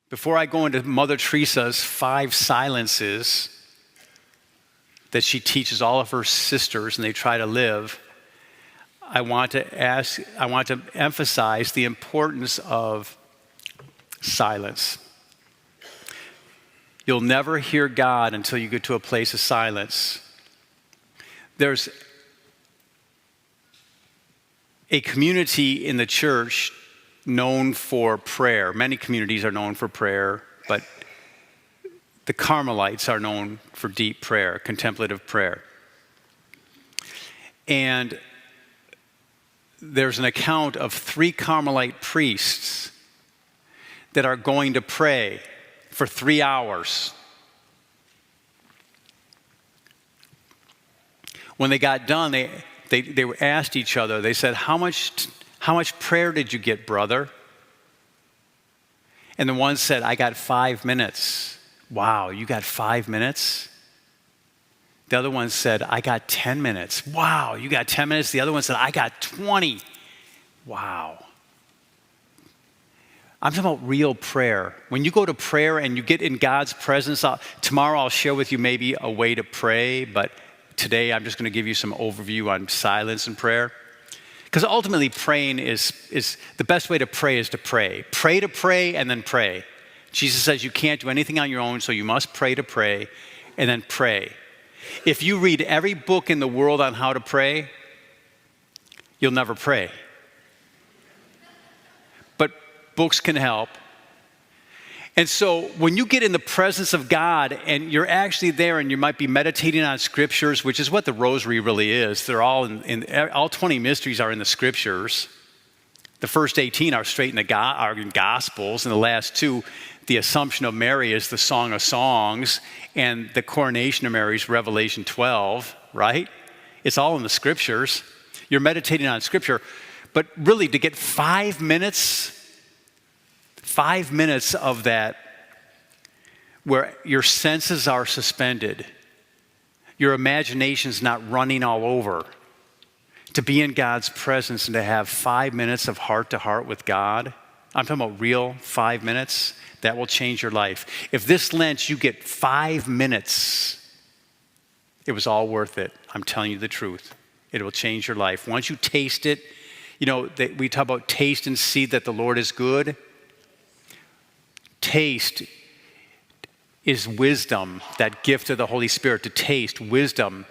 Before I go into Mother Teresa's 5 silences that she teaches all of her sisters and they try to live, I want to emphasize the importance of silence. You'll never hear God until you get to a place of silence. There's a community in the church known for prayer. Many communities are known for prayer, but the Carmelites are known for deep prayer, contemplative prayer. And there's an account of 3 Carmelite priests that are going to pray for 3 hours. When they got done, they asked each other, they said, how much prayer did you get, brother? And the one said, I got 5 minutes. Wow, you got 5 minutes? The other one said, I got 10 minutes. Wow, you got 10 minutes? The other one said, I got 20. Wow. I'm talking about real prayer. When you go to prayer and you get in God's presence, tomorrow I'll share with you maybe a way to pray, but today I'm just going to give you some overview on silence and prayer. Because ultimately praying is the best way to pray is to pray. Pray to pray and then pray. Jesus says you can't do anything on your own, so you must pray to pray and then pray. If you read every book in the world on how to pray, you'll never pray. But books can help. And so when you get in the presence of God and you're actually there and you might be meditating on scriptures, which is what the rosary really is. They're all all 20 mysteries are in the scriptures. The first 18 are straight in are in Gospels, and the last 2, the Assumption of Mary is the Song of Songs, and the Coronation of Mary is Revelation 12, right? It's all in the scriptures. You're meditating on scripture, but really to get 5 minutes of that where your senses are suspended, your imagination's not running all over, to be in God's presence and to have 5 minutes of heart-to-heart with God. I'm talking about real 5 minutes. That will change your life. If this Lent you get 5 minutes, it was all worth it. I'm telling you the truth. It will change your life. Once you taste it, we talk about taste and see that the Lord is good. Taste is wisdom, that gift of the Holy Spirit to taste. Wisdom,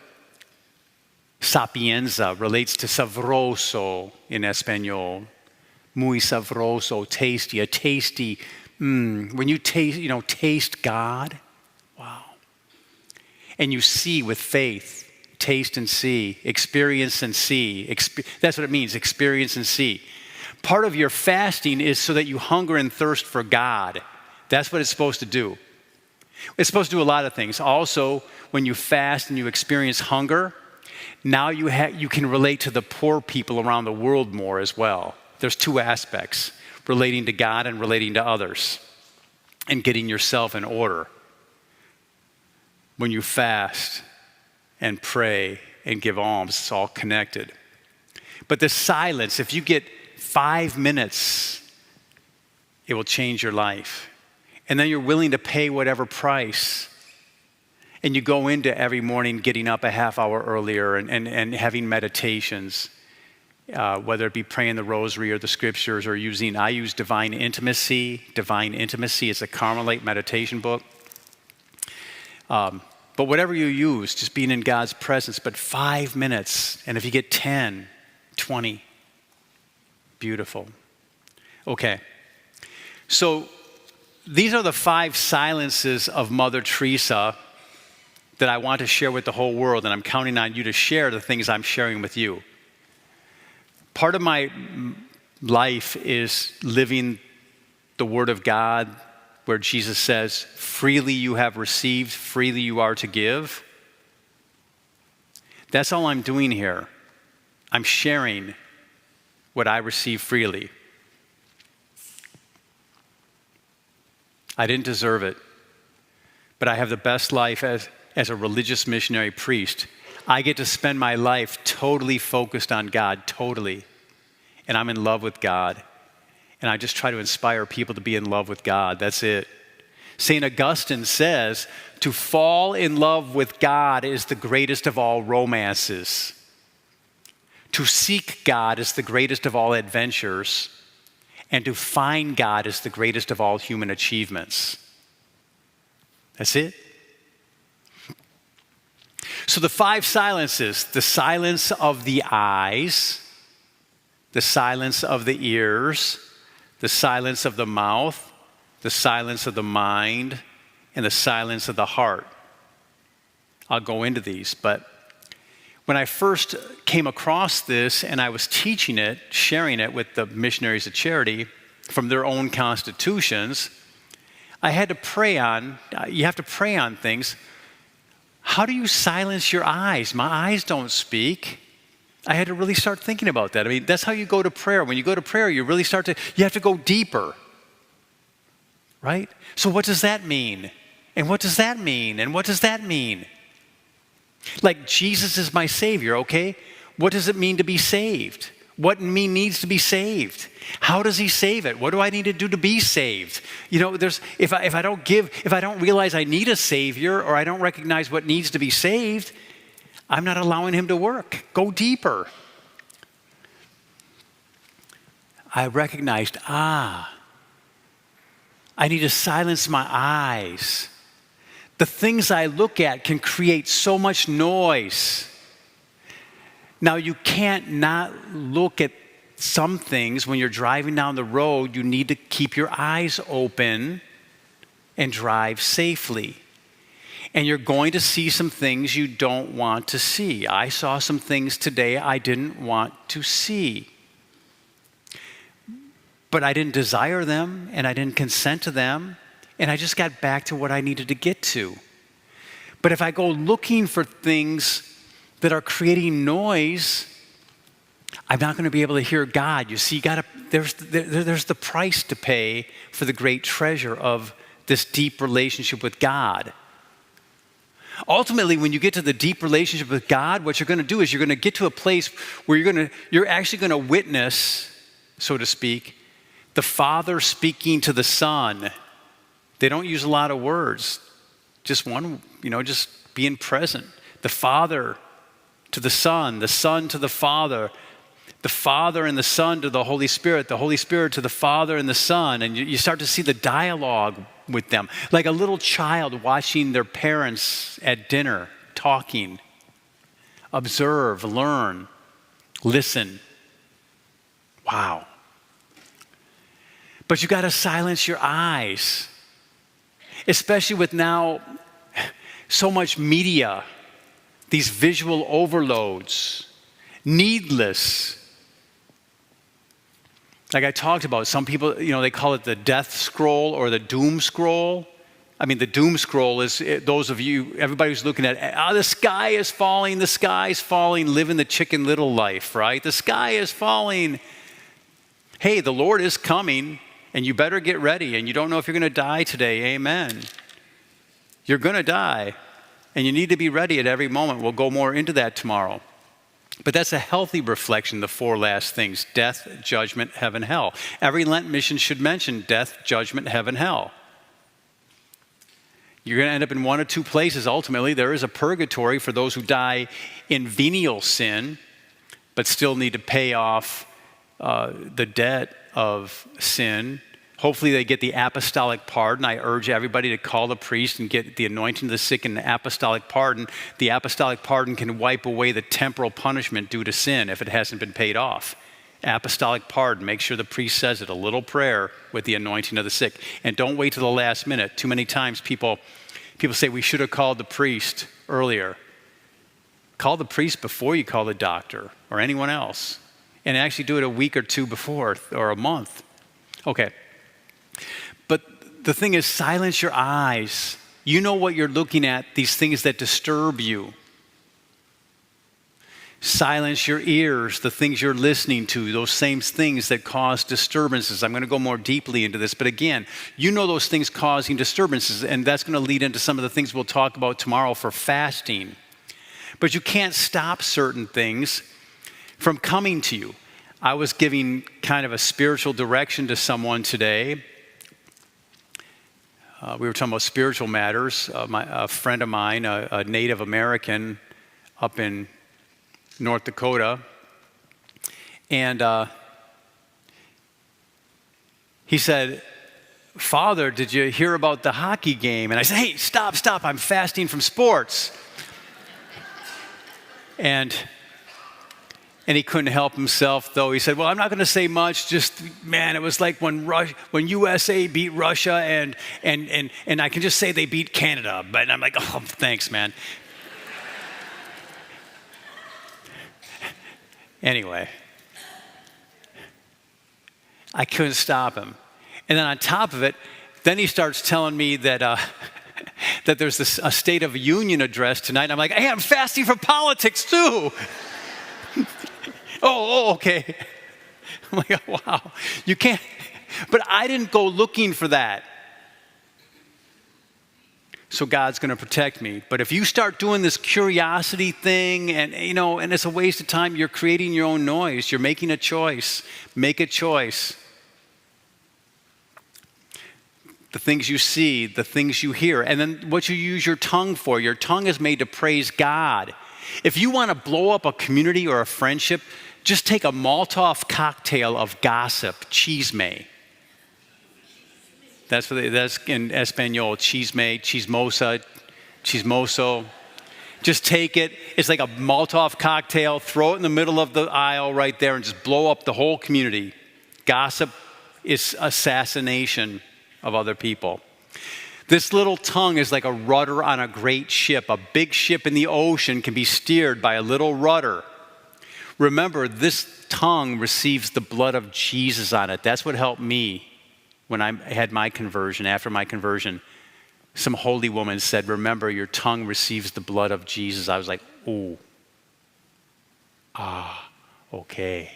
sapienza, relates to sabroso in Espanol. Muy sabroso, tasty, a tasty. When you taste God, wow. And you see with faith, taste and see, experience and see. That's what it means, experience and see. Part of your fasting is so that you hunger and thirst for God. That's what it's supposed to do. It's supposed to do a lot of things. Also, when you fast and you experience hunger, now you can relate to the poor people around the world more as well. There's 2 aspects, relating to God and relating to others, and getting yourself in order. When you fast and pray and give alms, it's all connected. But the silence, if you get 5 minutes, it will change your life. And then you're willing to pay whatever price. And you go into every morning getting up a half hour earlier and having meditations, whether it be praying the rosary or the scriptures or I use Divine Intimacy. Divine Intimacy is a Carmelite meditation book. But whatever you use, just being in God's presence, but 5 minutes. And if you get 10, 20, beautiful. Okay. So these are the 5 silences of Mother Teresa that I want to share with the whole world, and I'm counting on you to share the things I'm sharing with you. Part of my life is living the Word of God, where Jesus says, freely you have received, freely you are to give. That's all I'm doing here. I'm sharing what I receive freely. I didn't deserve it, but I have the best life as a religious missionary priest. I get to spend my life totally focused on God, totally. And I'm in love with God. And I just try to inspire people to be in love with God. That's it. St. Augustine says, to fall in love with God is the greatest of all romances. To seek God is the greatest of all adventures. And to find God is the greatest of all human achievements. That's it. So the 5 silences, the silence of the eyes, the silence of the ears, the silence of the mouth, the silence of the mind, and the silence of the heart. I'll go into these, but when I first came across this and I was teaching it, sharing it with the missionaries of charity from their own constitutions, I had to pray on, you have to pray on things. How do you silence your eyes? My eyes don't speak. I had to really start thinking about that. I mean, that's how you go to prayer. When you go to prayer, you have to go deeper, right? So what does that mean? And what does that mean? And what does that mean? Like, Jesus is my Savior, okay? What does it mean to be saved? What in me needs to be saved? How does he save it? What do I need to do to be saved? You know, if I don't realize I need a Savior, or I don't recognize what needs to be saved, I'm not allowing him to work. Go deeper. I recognized, I need to silence my eyes. The things I look at can create so much noise. Now, you can't not look at some things when you're driving down the road. You need to keep your eyes open and drive safely. And you're going to see some things you don't want to see. I saw some things today I didn't want to see. But I didn't desire them, and I didn't consent to them, and I just got back to what I needed to get to. But if I go looking for things that are creating noise, I'm not going to be able to hear God. You see, there's the price to pay for the great treasure of this deep relationship with God. Ultimately, when you get to the deep relationship with God, what you're going to do is you're going to get to a place where you're actually going to witness, so to speak, the Father speaking to the Son. They don't use a lot of words. Just one, just being present. The Father to the Son to the Father and the Son to the Holy Spirit to the Father and the Son. And you start to see the dialogue with them, like a little child watching their parents at dinner, talking. Observe, learn, listen. Wow. But you got to silence your eyes, especially with now so much media, these visual overloads, needless. Like I talked about, some people, they call it the death scroll or the doom scroll. I mean, the doom scroll is those of you, everybody who's looking at, the sky is falling, living the Chicken Little life, right? The sky is falling. Hey, the Lord is coming, and you better get ready, and you don't know if you're going to die today. Amen. You're going to die, and you need to be ready at every moment. We'll go more into that tomorrow. But that's a healthy reflection, the 4 last things: death, judgment, heaven, hell. Every Lent mission should mention death, judgment, heaven, hell. You're going to end up in one of 2 places. Ultimately, there is a purgatory for those who die in venial sin, but still need to pay off the debt of sin. Hopefully they get the apostolic pardon. I urge everybody to call the priest and get the anointing of the sick and the apostolic pardon. The apostolic pardon can wipe away the temporal punishment due to sin if it hasn't been paid off. Apostolic pardon. Make sure the priest says it. A little prayer with the anointing of the sick. And don't wait till the last minute. Too many times people say we should have called the priest earlier. Call the priest before you call the doctor or anyone else. And actually do it a week or 2 before, or a month. Okay. But the thing is, silence your eyes. You know what you're looking at, these things that disturb you. Silence your ears, the things you're listening to, those same things that cause disturbances. I'm going to go more deeply into this, but again, you know those things causing disturbances, and that's going to lead into some of the things we'll talk about tomorrow for fasting. But you can't stop certain things from coming to you. I was giving kind of a spiritual direction to someone today. We were talking about spiritual matters. A friend of mine, a Native American up in North Dakota, and he said, "Father, did you hear about the hockey game?" And I said, "Hey, stop, I'm fasting from sports." And he couldn't help himself, though. He said, "Well, I'm not going to say much. Just, man, it was like when USA beat Russia, and I can just say they beat Canada." But I'm like, "Oh, thanks, man." Anyway, I couldn't stop him. And then on top of it, then he starts telling me that that there's a State of the Union address tonight. And I'm like, "Hey, I'm fasting for politics too." Oh, okay. I'm like, "Oh, wow, you can't." But I didn't go looking for that. So God's going to protect me. But if you start doing this curiosity thing, and it's a waste of time, you're creating your own noise. You're making a choice. Make a choice. The things you see, the things you hear, and then what you use your tongue for. Your tongue is made to praise God. If you want to blow up a community or a friendship, just take a Molotov cocktail of gossip, chisme. That's in Espanol, chisme, chismoso. Just take it. It's like a Molotov cocktail. Throw it in the middle of the aisle right there and just blow up the whole community. Gossip is assassination of other people. This little tongue is like a rudder on a great ship. A big ship in the ocean can be steered by a little rudder. Remember, this tongue receives the blood of Jesus on it. That's what helped me when I had my conversion. After my conversion, some holy woman said, "Remember, your tongue receives the blood of Jesus." I was like, "Ooh. Okay.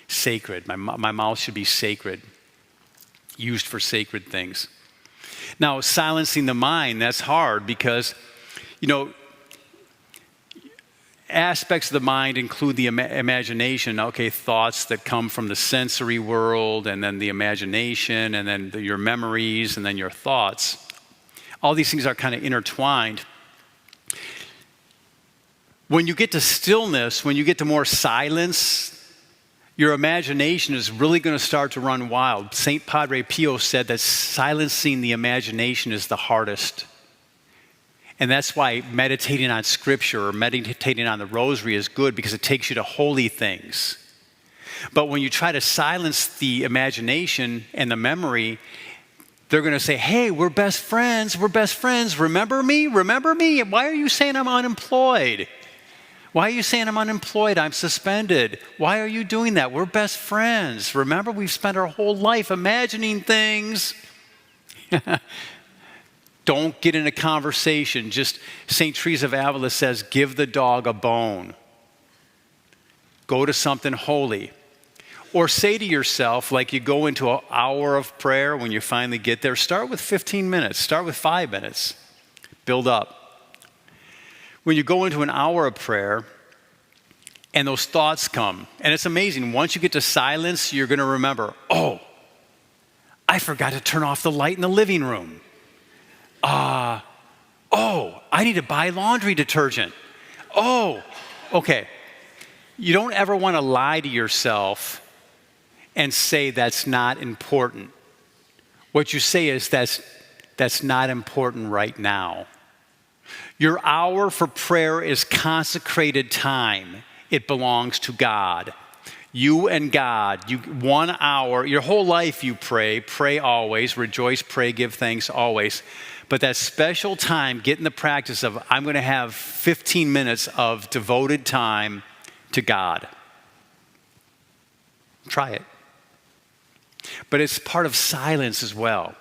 Sacred. My mouth should be sacred. Used for sacred things." Now, silencing the mind, that's hard because, aspects of the mind include the imagination, thoughts that come from the sensory world, and then the imagination, and then your memories, and then your thoughts. All these things are kind of intertwined. When you get to stillness, when you get to more silence, your imagination is really going to start to run wild. St. Padre Pio said that silencing the imagination is the hardest. And that's why meditating on Scripture or meditating on the Rosary is good, because it takes you to holy things. But when you try to silence the imagination and the memory, they're going to say, "Hey, we're best friends. Remember me? Why are you saying I'm unemployed? Why are you saying I'm unemployed? I'm suspended. Why are you doing that? We're best friends. Remember, we've spent our whole life imagining things." Don't get in a conversation. Just, St. Teresa of Avila says, give the dog a bone. Go to something holy. Or say to yourself, like you go into an hour of prayer when you finally get there, start with 15 minutes. Start with 5 minutes. Build up. When you go into an hour of prayer and those thoughts come, and it's amazing, once you get to silence, you're going to remember, "Oh, I forgot to turn off the light in the living room. Oh, I need to buy laundry detergent. Oh, okay." You don't ever want to lie to yourself and say that's not important. What you say is that's not important right now. Your hour for prayer is consecrated time. It belongs to God. You and God, 1 hour, your whole life you pray always, rejoice, pray, give thanks always. But that special time, get in the practice of, I'm going to have 15 minutes of devoted time to God. Try it. But it's part of silence as well.